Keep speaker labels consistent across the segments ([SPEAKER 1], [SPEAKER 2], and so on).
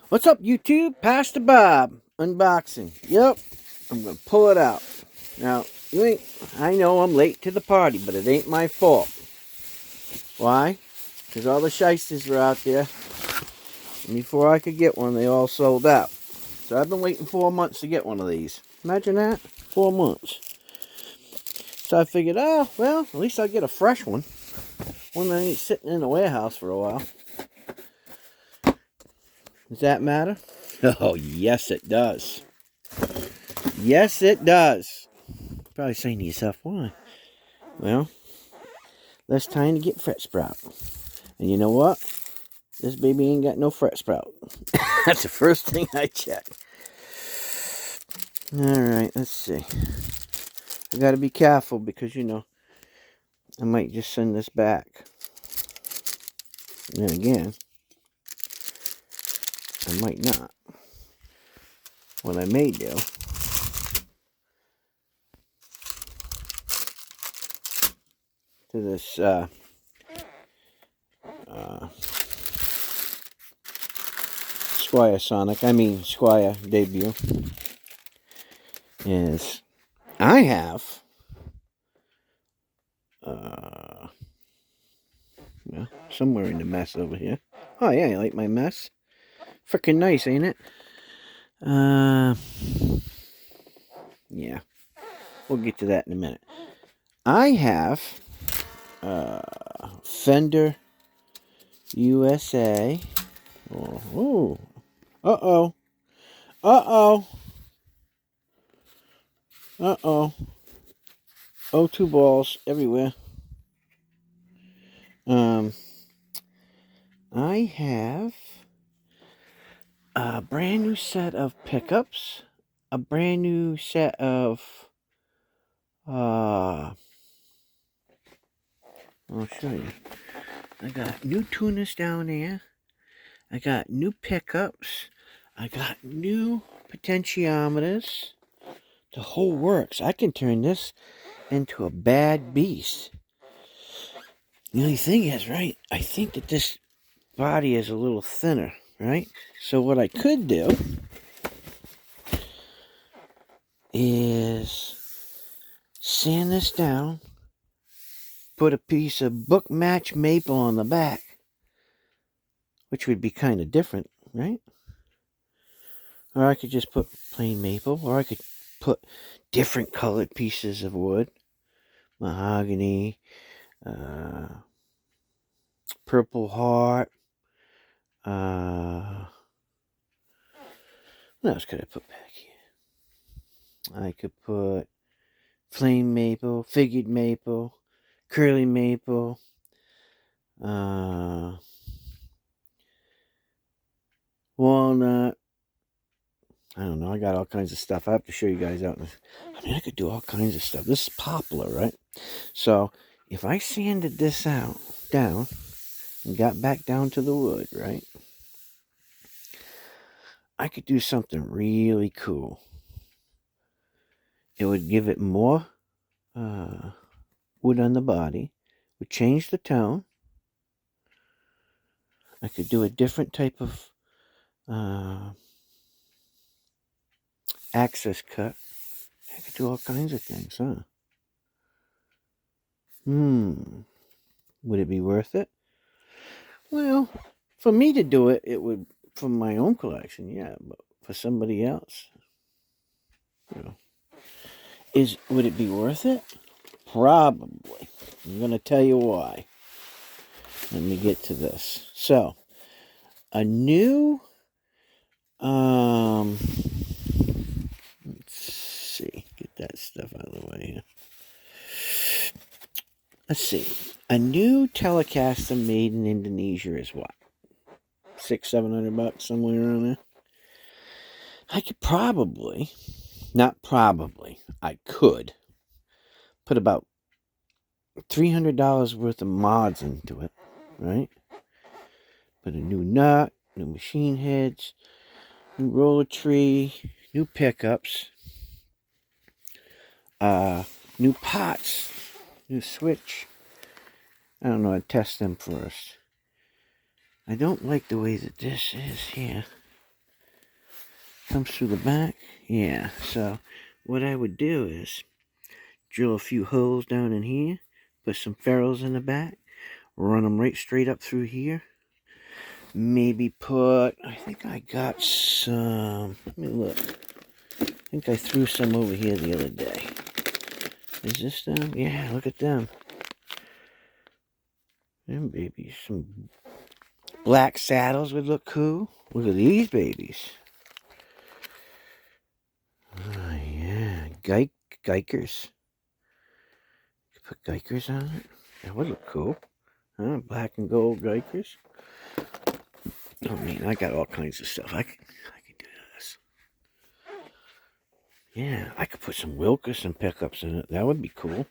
[SPEAKER 1] What's up, YouTube? Pastor Bob unboxing. Yep, I'm gonna pull it out. Now, I know I'm late to the party, but it ain't my fault. Why? Because all the shysters were out there, and before I could get one, they all sold out. So I've been waiting 4 months to get one of these. Imagine that, 4 months. So I figured, oh well, at least I'll get a fresh one that ain't sitting in the warehouse for a while. Does that matter? Oh, yes, it does. Yes, it does. Probably saying to yourself, why? Well, less time to get fret sprout. And you know what? This baby ain't got no fret sprout. That's the first thing I check. Alright, let's see. I gotta be careful because, I might just send this back. And then again, I might not. What I may do to this Squier Debut is I have well, somewhere in the mess over here. Oh yeah, you like my mess? Freaking nice, ain't it? Yeah, we'll get to that in a minute. I have Fender USA. Oh, uh-oh. Uh-oh. Uh-oh. O2 balls everywhere. I have a brand new set of pickups, a brand new set of I'll show you. I got new tuners down there. I got new pickups. I got new potentiometers. The whole works. I can turn this into a bad beast. The only thing is, right, I think that this body is a little thinner, right? So what I could do is sand this down, put a piece of book match maple on the back, which would be kind of different, right? Or I could just put plain maple, or I could put different colored pieces of wood, mahogany, purple heart. What else could I put back here? I could put flame maple, figured maple, curly maple, walnut. I don't know. I got all kinds of stuff. I have to show you guys out. I could do all kinds of stuff. This is poplar, right? So if I sanded this down, and got back down to the wood, right? I could do something really cool. It would give it more wood on the body, would change the tone. I could do a different type of access cut. I could do all kinds of things, huh? Would it be worth it? Well, for me to do it, it would, from my own collection, yeah. But for somebody else, would it be worth it? Probably. I'm going to tell you why. Let me get to this. So, a new, let's see, get that stuff out of the way here. Let's see. A new Telecaster made in Indonesia is what? $600-700, somewhere around there. I could probably, not probably, I could put about $300 worth of mods into it, right? Put a new nut, new machine heads, new roller tree, new pickups, new pots, new switch. I don't know, I'd test them first. I don't like the way that this is here. Comes through the back. Yeah, so what I would do is drill a few holes down in here, put some ferrules in the back, run them right straight up through here. Maybe put, I think I got some, let me look. I think I threw some over here the other day. Is this them? Yeah, look at them. Them babies. Some black saddles would look cool. Look at these babies. Oh, yeah. Geikers. Put Geikers on it. That would look cool. Huh? Black and gold Geikers. I mean, I got all kinds of stuff. I could do this. Yeah, I could put some Wilkerson pickups in it. That would be cool.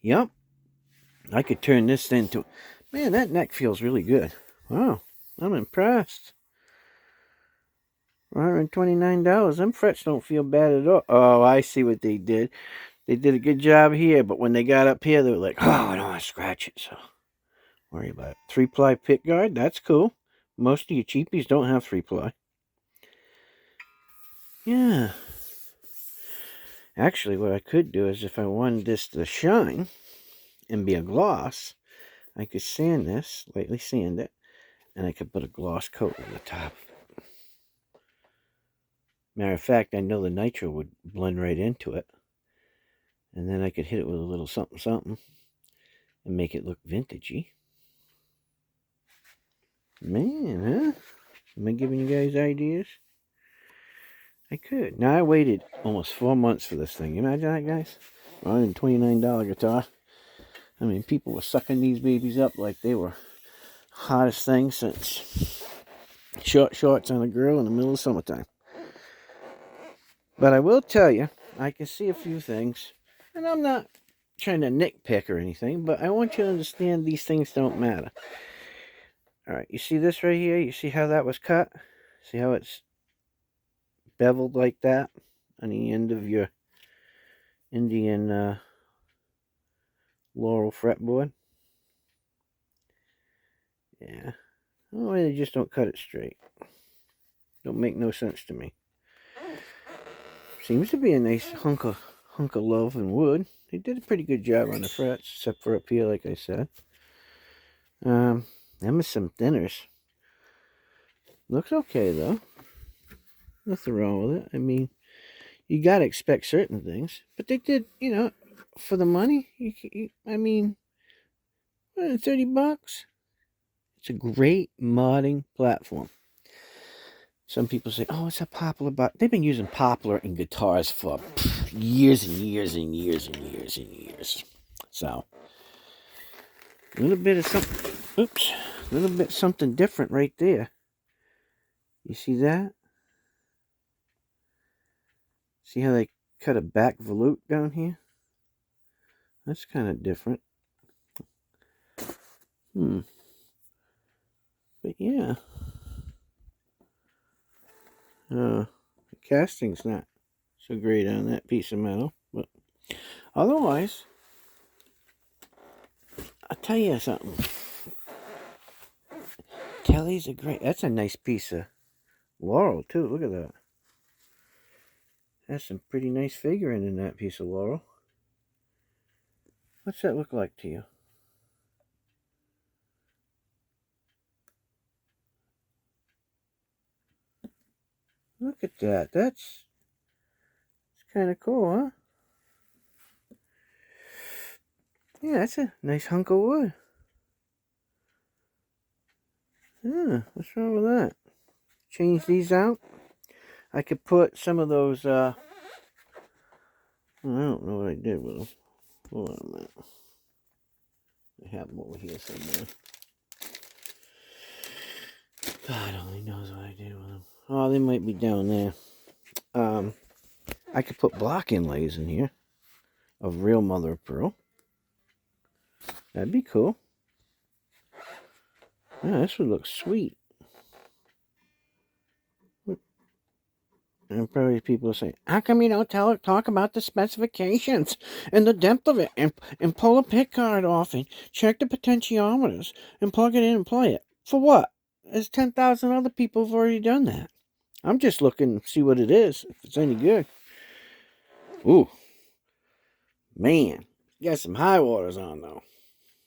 [SPEAKER 1] Yep. I could turn this into... Man, that neck feels really good. Wow. I'm impressed. $129. Them frets don't feel bad at all. Oh, I see what they did. They did a good job here, but when they got up here, they were like, oh, I don't want to scratch it, so worry about it. 3-ply pick guard, that's cool. Most of your cheapies don't have 3-ply. Yeah. Actually, what I could do is if I wanted this to shine and be a gloss, I could sand this, lightly sand it, and I could put a gloss coat on the top. Matter of fact, I know the nitro would blend right into it. And then I could hit it with a little something something and make it look vintagey. Man, huh? Am I giving you guys ideas? I could. Now, I waited almost 4 months for this thing. You imagine that, guys? $129 guitar. I mean, people were sucking these babies up like they were hottest thing since short shorts on a girl in the middle of summertime. But I will tell you, I can see a few things, and I'm not trying to nitpick or anything, but I want you to understand these things don't matter. All right, you see this right here? You see how that was cut? See how it's beveled like that on the end of your Indian laurel fretboard? Yeah. Oh, they just don't cut it straight. Don't make no sense to me. Seems to be a nice hunk of love and wood. They did a pretty good job on the frets, except for up here, like I said. Them is some thinners. Looks okay, though. Nothing wrong with it. I mean, you gotta expect certain things. But they did, you know, for the money, I mean, $30? It's a great modding platform. Some people say, oh, it's a poplar, but they've been using poplar in guitars for years and years and years and years and years. So, a little bit of something, a little bit something different right there. You see that? See how they cut a back volute down here? That's kind of different. But yeah. The casting's not so great on that piece of metal, but otherwise, I'll tell you something. Kelly's that's a nice piece of laurel too. Look at that. That's some pretty nice figuring in that piece of laurel. What's that look like to you? Look at that. It's kind of cool, huh? Yeah, that's a nice hunk of wood. Yeah, what's wrong with that? Change these out. I could put some of those, I don't know what I did with them. Hold on a minute. I have them over here somewhere. God only knows what I did with them. Oh, they might be down there. I could put block inlays in here of real mother of pearl. That'd be cool. Yeah, this would look sweet. And probably people will say, how come you don't talk about the specifications and the depth of it and pull a pick guard off and check the potentiometers and plug it in and play it? For what? there's 10,000 other people who've already done that. I'm just looking to see what it is, if it's any good. Ooh, man, you got some high waters on though.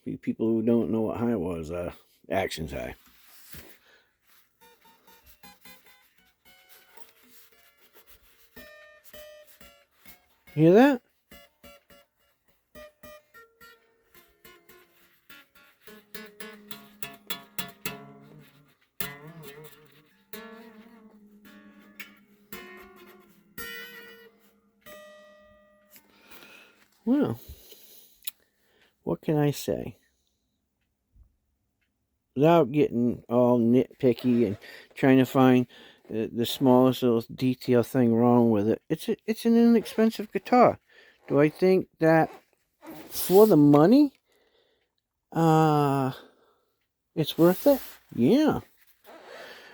[SPEAKER 1] For you people who don't know what high waters are, action's high. Hear that? Well, what can I say? Without getting all nitpicky and trying to find the smallest little detail thing wrong with it, it's an inexpensive guitar. Do I think that for the money, it's worth it? Yeah.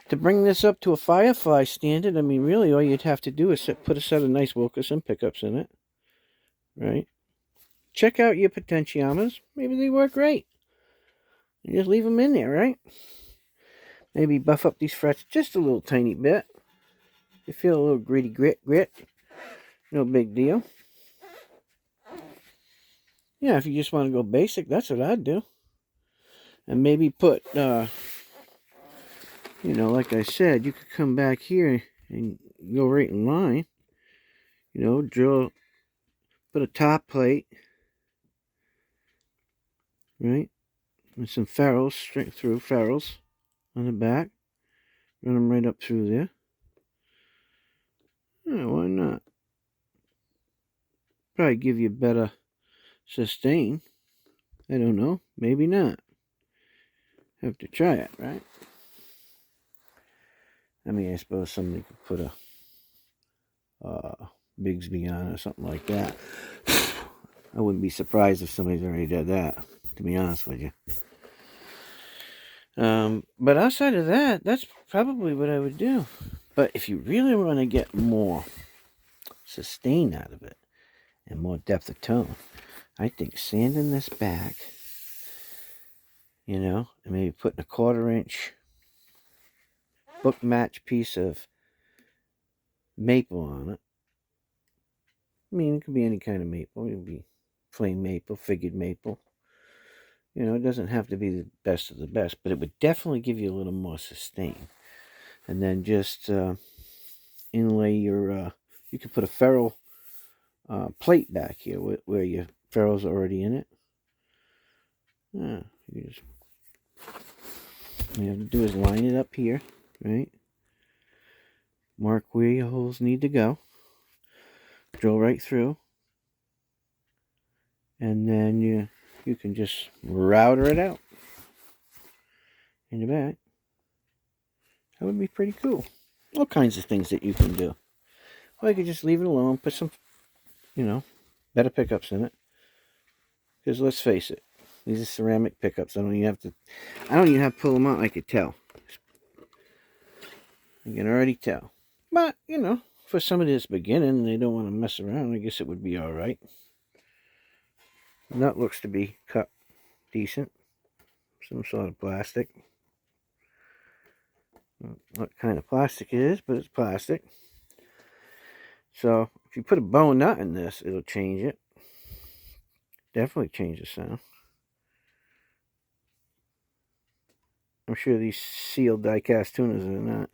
[SPEAKER 1] To bring this up to a Firefly standard, I mean, really, all you'd have to do is put a set of nice Wilkerson pickups in it, right? Check out your potentiometers. Maybe they work great. You just leave them in there, right? Maybe buff up these frets just a little tiny bit. You feel a little gritty grit. No big deal. Yeah, if you just want to go basic, that's what I'd do. And maybe put, like I said, you could come back here and go right in line. Drill, put a top plate, right? And some ferrules, straight through ferrules on the back. Run them right up through there. Yeah, why not? Probably give you better sustain. I don't know. Maybe not. Have to try it, right? I mean, I suppose somebody could put a Bigsby on or something like that. I wouldn't be surprised if somebody's already did that, to be honest with you. But outside of that, that's probably what I would do. But if you really want to get more sustain out of it and more depth of tone, I think sanding this back, and maybe putting a 1/4-inch book match piece of maple on it. I mean, it could be any kind of maple. It could be flame maple, figured maple. It doesn't have to be the best of the best, but it would definitely give you a little more sustain. And then just inlay your, you could put a ferrule plate back here where your ferrule's already in it. Yeah, all you have to do is line it up here, right? Mark where your holes need to go. Drill right through. And then you can just router it out in the back. That would be pretty cool. All kinds of things that you can do. Or you could just leave it alone, put some, better pickups in it. Because let's face it, these are ceramic pickups. I don't even have to pull them out. I could tell. You can already tell. But, for somebody that's beginning and they don't want to mess around, I guess it would be alright. Nut looks to be cut decent. Some sort of plastic. What kind of plastic it is, but it's plastic. So, if you put a bone nut in this, it'll change it. Definitely change the sound. I'm sure these sealed die-cast tuners are not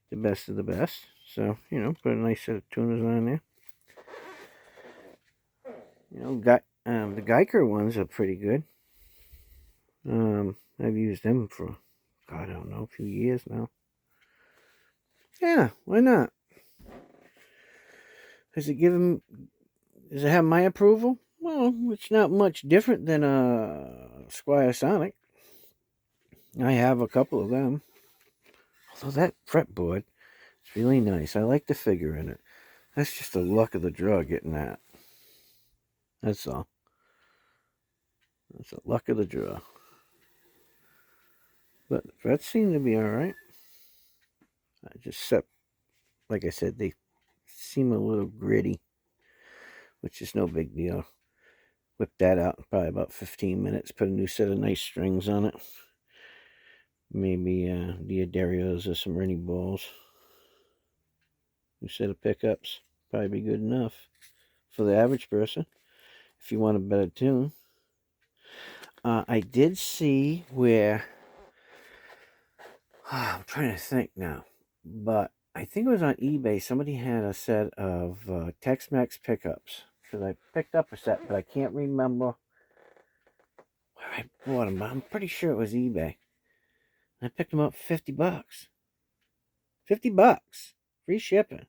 [SPEAKER 1] the best of the best. So, put a nice set of tuners on there. The Geiger ones are pretty good. I've used them for, God, I don't know, a few years now. Yeah, why not? Does it have my approval? Well, it's not much different than a Squier Sonic. I have a couple of them. Although that fretboard is really nice. I like the figure in it. That's just the luck of the draw getting that. That's all. That's the luck of the draw. But the frets seem to be alright. Like I said, they seem a little gritty, which is no big deal. Whip that out in probably about 15 minutes. Put a new set of nice strings on it. Maybe Diodarios or some Rennie balls. New set of pickups. Probably be good enough for the average person if you want a better tune. I did see where I'm trying to think now, but I think it was on eBay. Somebody had a set of Tex-Mex pickups because I picked up a set, but I can't remember where I bought them. But I'm pretty sure it was eBay. I picked them up for $50. $50, free shipping.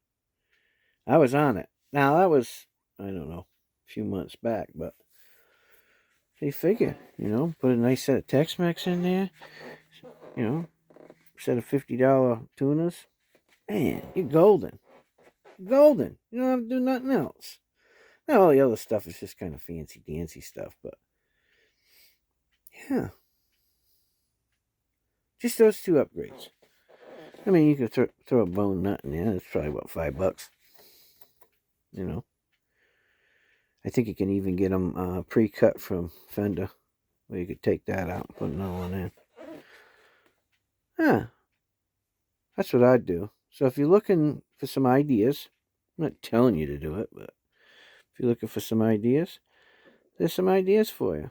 [SPEAKER 1] I was on it. Now that was, I don't know, a few months back, but they figure, put a nice set of Tex-Mex in there, set of $50 tunas. Man, you're golden. Golden. You don't have to do nothing else. Now all the other stuff is just kind of fancy dancy stuff, but yeah. Just those two upgrades. I mean, you could throw a bone nut in there. It's probably about $5. I think you can even get them pre-cut from Fender, where you could take that out and put another one in. Yeah, that's what I'd do. So if you're looking for some ideas, I'm not telling you to do it, but if you're looking for some ideas, there's some ideas for you.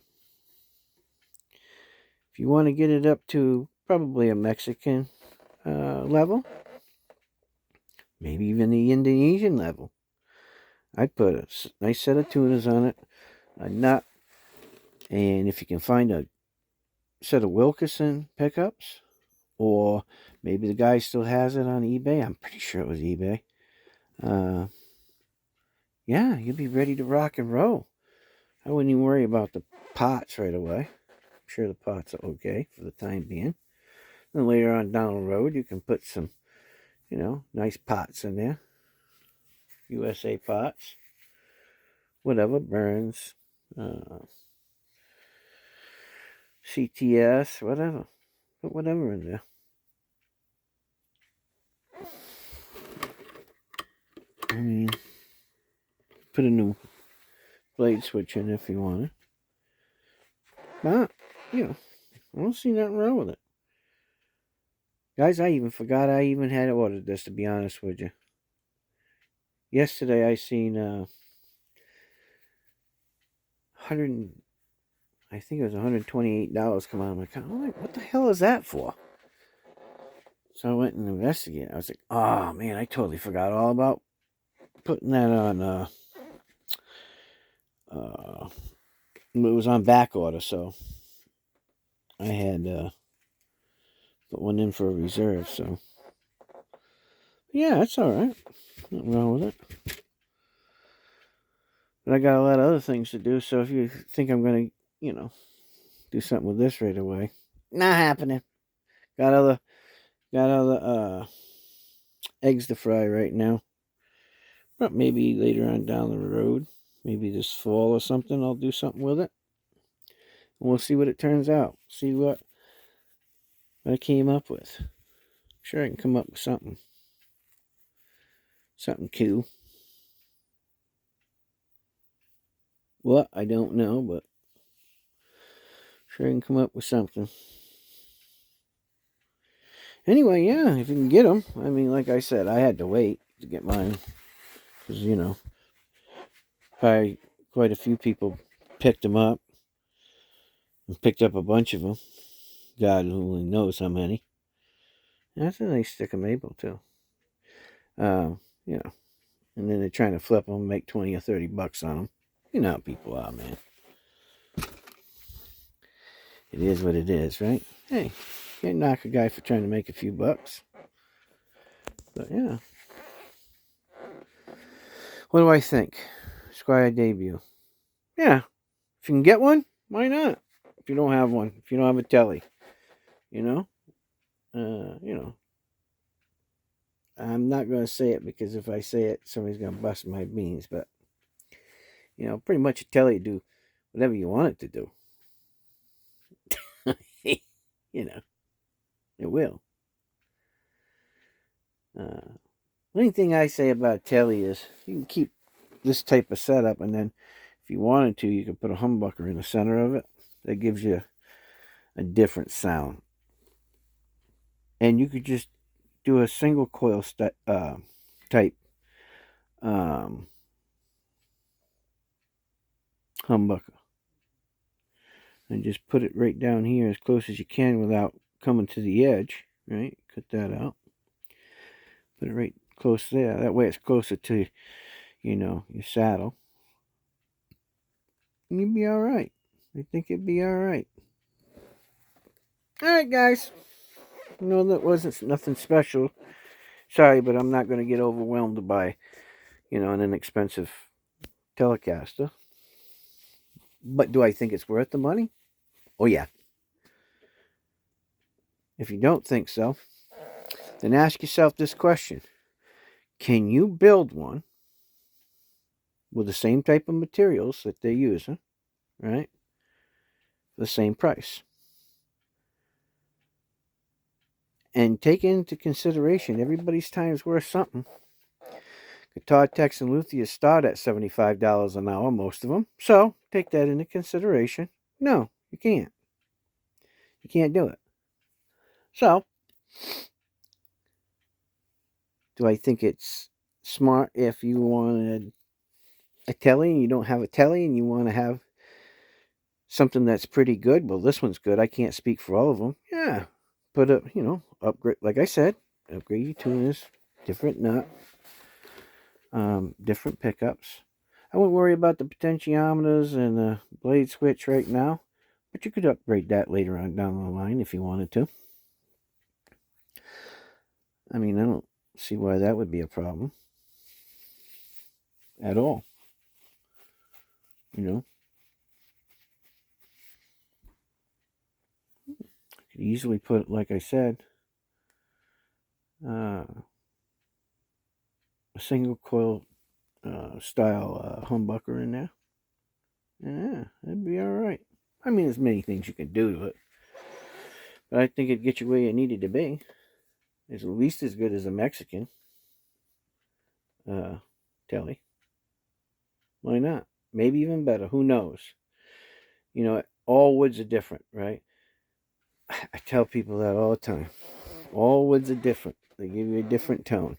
[SPEAKER 1] If you want to get it up to probably a Mexican level, maybe even the Indonesian level, I'd put a nice set of tunas on it, a nut, and if you can find a set of Wilkerson pickups, or maybe the guy still has it on eBay. I'm pretty sure it was eBay. Yeah, you'll be ready to rock and roll. I wouldn't even worry about the pots right away. I'm sure the pots are okay for the time being. Then later on down the road, you can put some, nice pots in there. USA pots. Whatever, Burns, CTS, whatever. Put whatever in there. I mean, put a new blade switch in if you want it. But, I don't see nothing wrong with it. Guys, I even forgot I even had ordered this, to be honest with you. Yesterday I seen I think it was $128 come out of my account. I'm like, what the hell is that for? So I went and investigated. I was like, oh man, I totally forgot all about putting that on it was on back order, so I had put one in for a reserve, so yeah, that's alright. Nothing wrong with it. But I got a lot of other things to do, so if you think I'm gonna, do something with this right away, not happening. Got other eggs to fry right now. But maybe later on down the road, maybe this fall or something, I'll do something with it. And we'll see what it turns out. See what I came up with. I'm sure I can come up with something. Something cool. What? I don't know, but sure I can come up with something. Anyway, yeah, if you can get them. I mean, like I said, I had to wait to get mine. Because, probably quite a few people picked them up. And picked up a bunch of them. God only knows how many. That's a nice stick of maple, too. And then they're trying to flip them and make 20 or 30 bucks on them. You know how people are, man. It is what it is, right? Hey, can't knock a guy for trying to make a few bucks. But yeah. What do I think? Squier Debut. Yeah. If you can get one, why not? If you don't have one. If you don't have a telly. I'm not going to say it because if I say it, somebody's going to bust my beans. But, pretty much a telly do whatever you want it to do. It will. The only thing I say about telly is you can keep this type of setup, and then if you wanted to, you could put a humbucker in the center of it. That gives you a different sound. And you could just do a single coil type humbucker. And just put it right down here as close as you can without coming to the edge, right? Cut that out. Put it right close there. That way it's closer to, your saddle. And you'd be all right. I think it'd be all right. All right, guys. No, that wasn't nothing special. Sorry, but I'm not going to get overwhelmed by, an inexpensive Telecaster. But do I think it's worth the money? Oh, yeah. If you don't think so, then ask yourself this question. Can you build one with the same type of materials that they're using, right? For the same price? And take into consideration everybody's time is worth something. Guitar techs and luthiers start at $75 an hour, most of them. So take that into consideration. No, you can't. You can't do it. So, do I think it's smart if you wanted a telly and you don't have a telly and you want to have something that's pretty good? Well, this one's good. I can't speak for all of them. Yeah. Put up, upgrade, like I said, upgrade your tuners, different nut, different pickups. I wouldn't worry about the potentiometers and the blade switch right now, but you could upgrade that later on down the line if you wanted to. I mean, I don't see why that would be a problem at all. You could easily put, like I said, a single coil style humbucker in there. Yeah, that'd be all right. I mean, there's many things you can do to it, but I think it'd get you where you needed to be. It's at least as good as a Mexican telly. Why not? Maybe even better. Who knows? All woods are different, right? I tell people that all the time. All woods are different. They give you a different tone.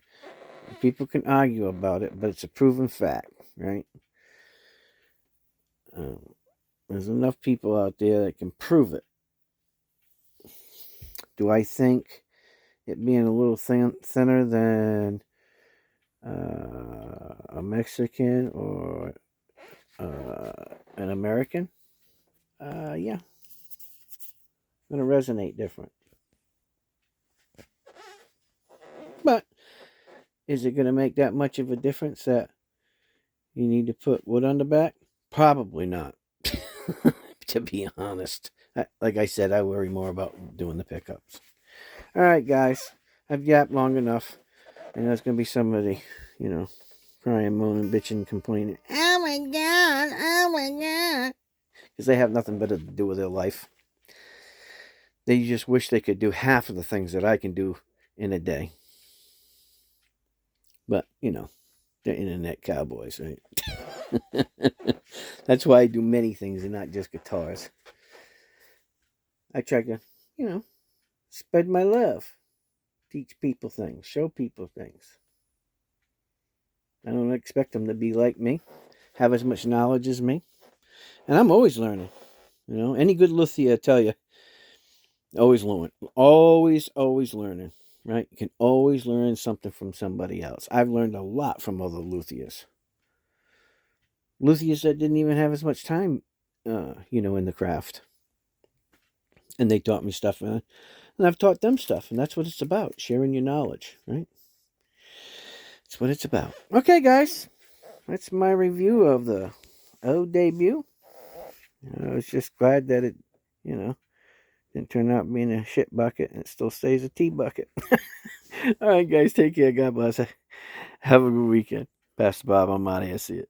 [SPEAKER 1] People can argue about it, but it's a proven fact, right? There's enough people out there that can prove it. Do I think it being a little thinner than a Mexican or an American? Yeah. It's going to resonate different. But is it going to make that much of a difference that you need to put wood on the back? Probably not. To be honest. Like I said, I worry more about doing the pickups. All right, guys. I've yapped long enough. And there's going to be somebody, crying, moaning, bitching, complaining. Oh my God. Oh my God. Because they have nothing better to do with their life. They just wish they could do half of the things that I can do in a day. But, they're internet cowboys, right? That's why I do many things and not just guitars. I try to, spread my love. Teach people things. Show people things. I don't expect them to be like me. Have as much knowledge as me. And I'm always learning. Any good luthier, I tell you, always learning. Always learning. Right? You can always learn something from somebody else. I've learned a lot from other luthiers. Luthiers that didn't even have as much time, in the craft. And they taught me stuff, and I've taught them stuff, and that's what it's about, sharing your knowledge, right? That's what it's about. Okay, guys, that's my review of the debut. I was just glad that it, didn't turn out being a shit bucket, and it still stays a tea bucket. All right, guys, take care. God bless. Have a good weekend. Pastor Bob, I'm out of here. See you.